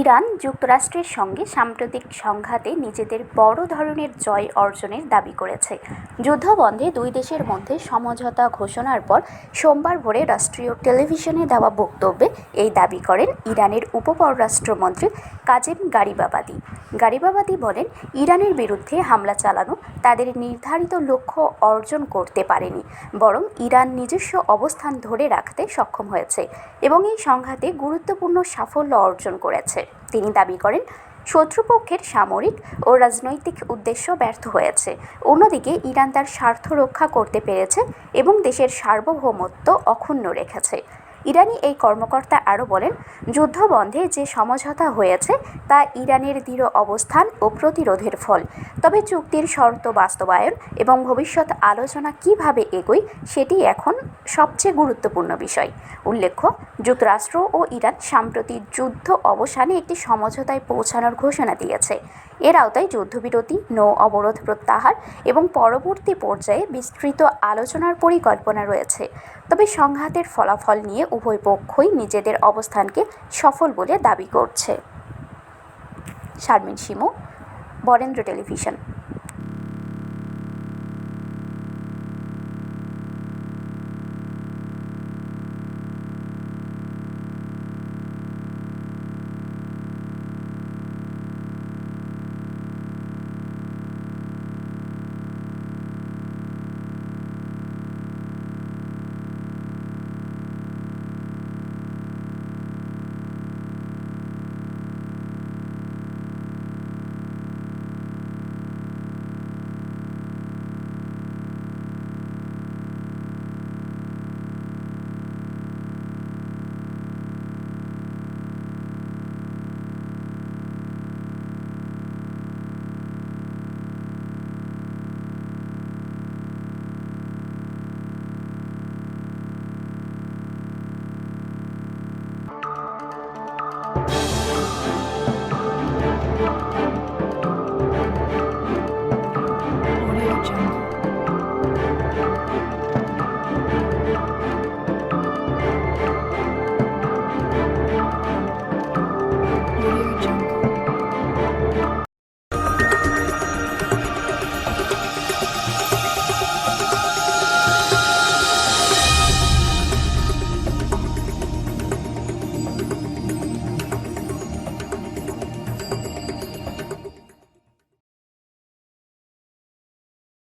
Iran যুক্তরাষ্ট্রের সঙ্গে সাম্প্রতিক সংঘাতে নিজেদের বড় ধরনের জয় অর্জনের দাবি করেছে। যুদ্ধবন্ধে দুই দেশের মধ্যে সমঝোতা ঘোষণার পর সোমবার ভোরে রাষ্ট্রীয় টেলিভিশনে দেওয়া বক্তব্যে এই দাবি করেন ইরানের উপপররাষ্ট্রমন্ত্রী কাজেম গারিবাবাদি। গারিবাবাদি বলেন, ইরানের বিরুদ্ধে হামলা চালানো তাদের নির্ধারিত লক্ষ্য অর্জন করতে পারেনি, বরং ইরান নিজস্ব অবস্থান ধরে রাখতে সক্ষম হয়েছে এবং এই সংঘাতে গুরুত্বপূর্ণ সাফল্য অর্জন করেছে। তিনি দাবি করেন, শত্রুপক্ষের সামরিক ও রাজনৈতিক উদ্দেশ্য ব্যর্থ হয়েছে। অন্যদিকে ইরান তার স্বার্থ রক্ষা করতে পেরেছে এবং দেশের সার্বভৌমত্ব অক্ষুণ্ণ রেখেছে। ইরানি এই কর্মকর্তা আরও বলেন, যুদ্ধবন্ধে যে সমঝোতা হয়েছে তা ইরানের দৃঢ় অবস্থান ও প্রতিরোধের ফল। তবে চুক্তির শর্ত বাস্তবায়ন এবং ভবিষ্যৎ আলোচনা কিভাবে এগোয় সেটি এখন সবচেয়ে গুরুত্বপূর্ণ বিষয়। উল্লেখ্য, যুক্তরাষ্ট্র ও ইরান সাম্প্রতিক যুদ্ধ অবসানে একটি সমঝোতায় পৌঁছানোর ঘোষণা দিয়েছে। এর আওতায় যুদ্ধবিরতি, নৌ অবরোধ প্রত্যাহার এবং পরবর্তী পর্যায়ে বিস্তৃত আলোচনার পরিকল্পনা রয়েছে। তবে সংঘাতের ফলাফল নিয়ে উভয় পক্ষই নিজেদের অবস্থানকে সফল বলে দাবি করছে। শারমিন শিমু, বরেন্দ্র টেলিভিশন।